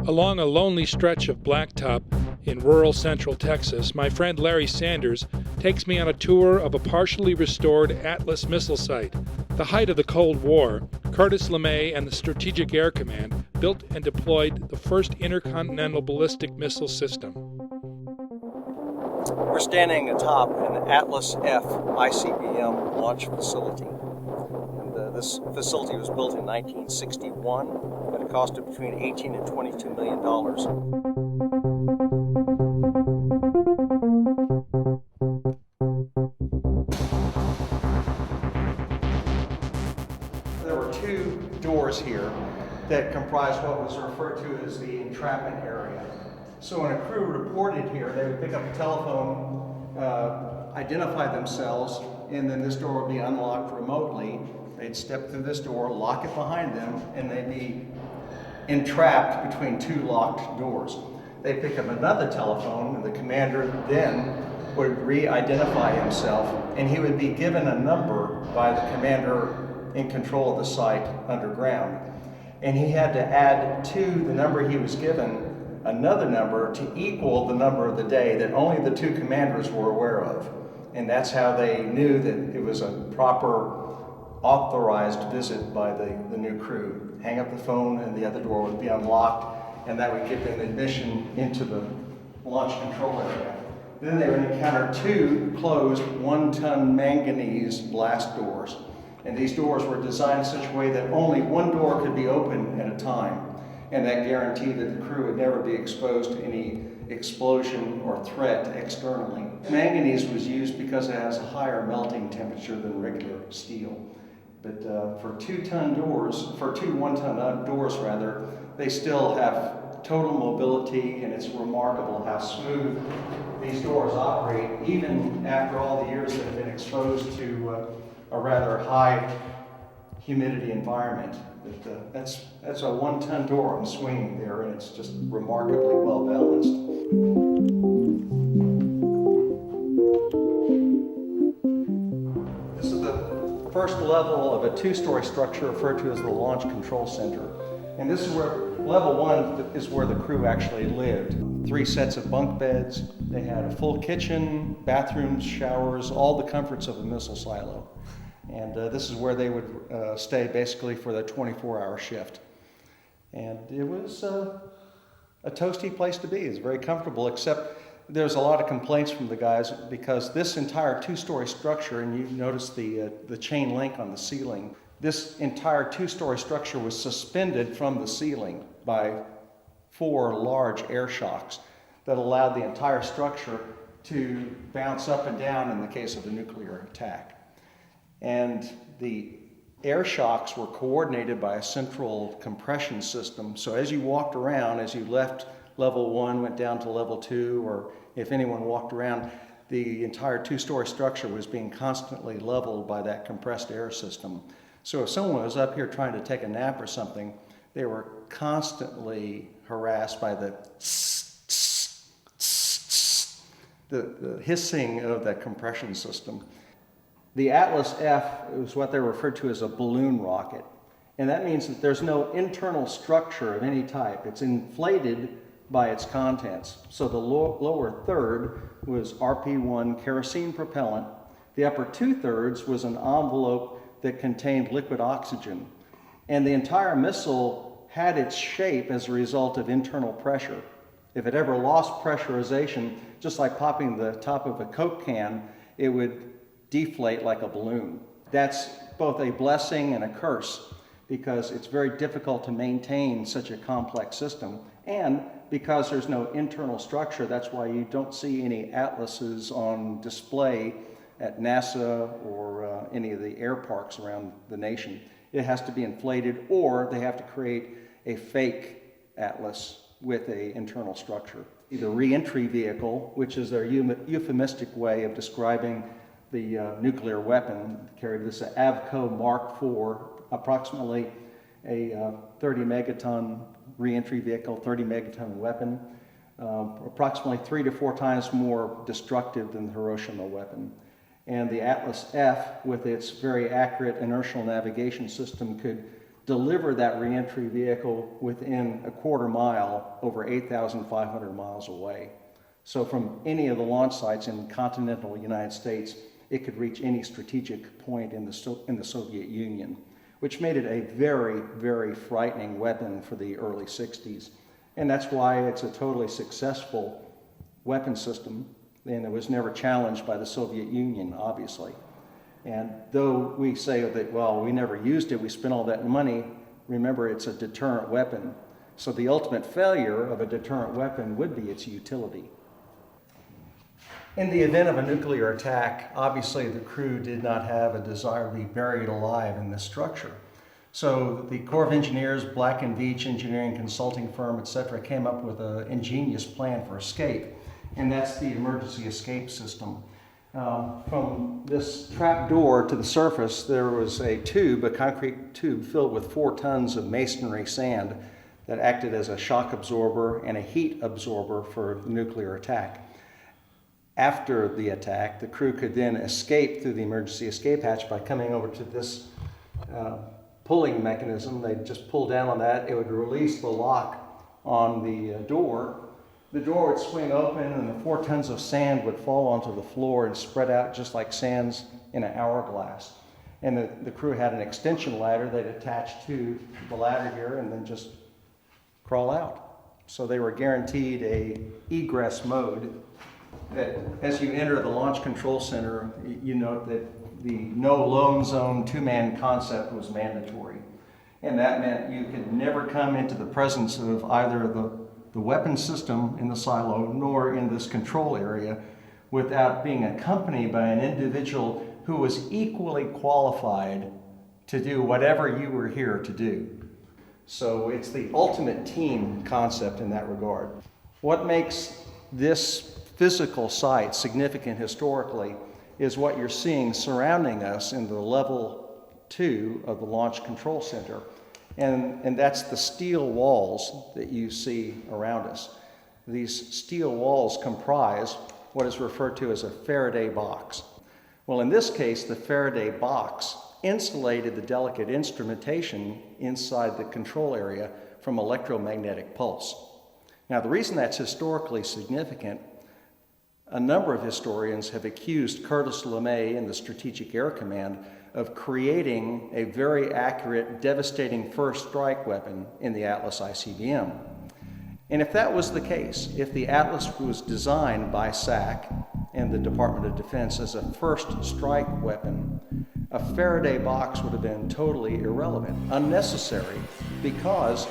Along a lonely stretch of blacktop in rural central Texas, my friend Larry Sanders takes me on a tour of a partially restored Atlas missile site. The height of the Cold War, Curtis LeMay and the Strategic Air Command built and deployed the first intercontinental ballistic missile system. We're standing atop an Atlas F ICBM launch facility. And this facility was built in 1961 at a cost of between $18 and $22 million. There were two doors here that comprised what was referred to as the entrapment area. So when a crew reported here, they would pick up a telephone, identify themselves, and then this door would be unlocked remotely. They'd step through this door, lock it behind them, and they'd be entrapped between two locked doors. They'd pick up another telephone, and the commander then would re-identify himself, and he would be given a number by the commander in control of the site underground. And he had to add to the number he was given another number to equal the number of the day that only the two commanders were aware of. And that's how they knew that it was a proper authorized visit by the new crew. Hang up the phone and the other door would be unlocked, and that would give them admission into the launch control area. Then they would encounter two closed 1-ton manganese blast doors. And these doors were designed in such a way that only one door could be open at a time. And that guaranteed that the crew would never be exposed to any explosion or threat externally. Manganese was used because it has a higher melting temperature than regular steel. But for two 1-ton doors rather, they still have total mobility, and it's remarkable how smooth these doors operate, even after all the years that have been exposed to a rather high humidity environment. But that's a 1-ton door on swing there, and it's just remarkably well balanced. This is the first level of a 2-story structure referred to as the Launch Control Center. And this is where, level 1 is where the crew actually lived. 3 sets of bunk beds. They had a full kitchen, bathrooms, showers, all the comforts of a missile silo. And this is where they would stay basically for the 24-hour shift. And it was a toasty place to be. It's very comfortable, except there's a lot of complaints from the guys because this entire 2-story structure, and you notice the chain link on the ceiling, this entire 2-story structure was suspended from the ceiling by 4 large air shocks that allowed the entire structure to bounce up and down in the case of a nuclear attack. And the air shocks were coordinated by a central compression system. So as you walked around, as you left level 1, went down to level 2, or if anyone walked around, the entire 2-story structure was being constantly leveled by that compressed air system. So if someone was up here trying to take a nap or something, they were constantly harassed by the hissing of that compression system. The Atlas F is what they refer to as a balloon rocket. And that means that there's no internal structure of any type. It's inflated by its contents. So the lower third was RP-1 kerosene propellant. The upper 2/3 was an envelope that contained liquid oxygen. And the entire missile had its shape as a result of internal pressure. If it ever lost pressurization, just like popping the top of a Coke can, it would deflate like a balloon. That's both a blessing and a curse because it's very difficult to maintain such a complex system, and because there's no internal structure, that's why you don't see any atlases on display at NASA or any of the air parks around the nation. It has to be inflated, or they have to create a fake atlas with an internal structure. The re-entry vehicle, which is their euphemistic way of describing the nuclear weapon, carried this Avco Mark IV, approximately a 30 megaton re-entry vehicle, 30 megaton weapon, approximately 3 to 4 times more destructive than the Hiroshima weapon. And the Atlas F, with its very accurate inertial navigation system, could deliver that reentry vehicle within a quarter mile over 8,500 miles away. So from any of the launch sites in continental United States, it could reach any strategic point in the Soviet Union, which made it a very, very frightening weapon for the early 60s. And that's why it's a totally successful weapon system, and it was never challenged by the Soviet Union, obviously. And though we say that, well, we never used it, we spent all that money, remember it's a deterrent weapon. So the ultimate failure of a deterrent weapon would be its utility. In the event of a nuclear attack, obviously the crew did not have a desire to be buried alive in this structure. So the Corps of Engineers, Black & Veatch engineering consulting firm, etc., came up with an ingenious plan for escape, and that's the emergency escape system. From this trap door to the surface, there was a concrete tube filled with 4 tons of masonry sand that acted as a shock absorber and a heat absorber for the nuclear attack. After the attack, the crew could then escape through the emergency escape hatch by coming over to this pulling mechanism. They'd just pull down on that. It would release the lock on the door. The door would swing open and the 4 tons of sand would fall onto the floor and spread out just like sands in an hourglass. And the crew had an extension ladder they'd attach to the ladder here and then just crawl out. So they were guaranteed a egress mode that as you enter the Launch Control Center, you note that the no loan zone 2-man concept was mandatory. And that meant you could never come into the presence of either the weapon system in the silo nor in this control area without being accompanied by an individual who was equally qualified to do whatever you were here to do. So it's the ultimate team concept in that regard. What makes this physical site significant historically is what you're seeing surrounding us in the level 2 of the Launch Control Center. And that's the steel walls that you see around us. These steel walls comprise what is referred to as a Faraday box. Well, in this case, the Faraday box insulated the delicate instrumentation inside the control area from electromagnetic pulse. Now, the reason that's historically significant, a number of historians have accused Curtis LeMay and the Strategic Air Command of creating a very accurate, devastating first strike weapon in the Atlas ICBM. And if that was the case, if the Atlas was designed by SAC and the Department of Defense as a first strike weapon, a Faraday box would have been totally irrelevant, unnecessary, because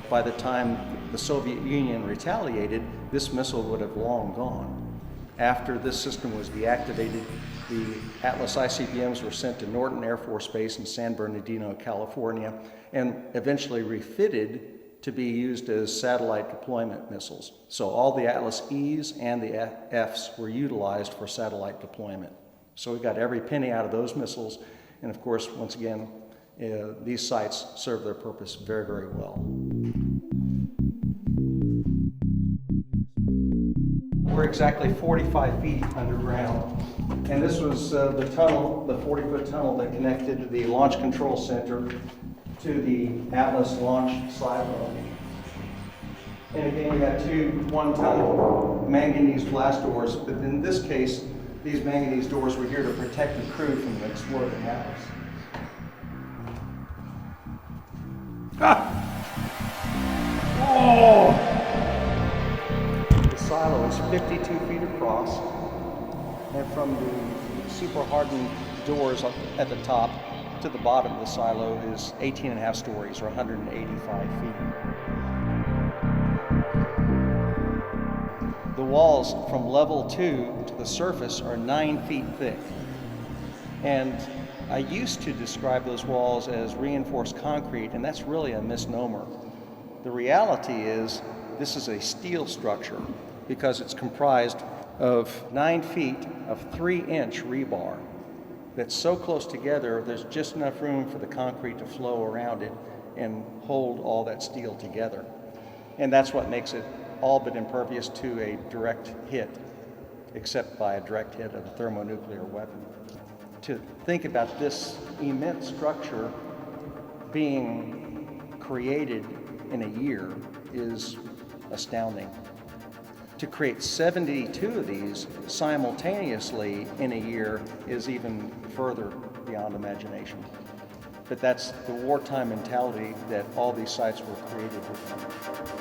by the time the Soviet Union retaliated, this missile would have long gone. After this system was deactivated, the Atlas ICBMs were sent to Norton Air Force Base in San Bernardino, California, and eventually refitted to be used as satellite deployment missiles. So all the Atlas E's and the F's were utilized for satellite deployment. So we got every penny out of those missiles, and of course, once again, these sites serve their purpose very, very well. We're exactly 45 feet underground, and this was the tunnel, the 40-foot tunnel that connected the Launch Control Center to the Atlas launch silo. And again, we had 2 one-ton manganese blast doors, but in this case, these manganese doors were here to protect the crew from the exploding Atlas. Oh! The silo is 52 feet across, and from the super hardened doors at the top to the bottom of the silo is 18 and a half stories, or 185 feet. The walls from level 2 to the surface are 9 feet thick. And I used to describe those walls as reinforced concrete, and that's really a misnomer. The reality is this is a steel structure because it's comprised of 9 feet of 3-inch rebar that's so close together there's just enough room for the concrete to flow around it and hold all that steel together. And that's what makes it all but impervious to a direct hit, except by a direct hit of a thermonuclear weapon. To think about this immense structure being created in a year is astounding. To create 72 of these simultaneously in a year is even further beyond imagination. But that's the wartime mentality that all these sites were created with.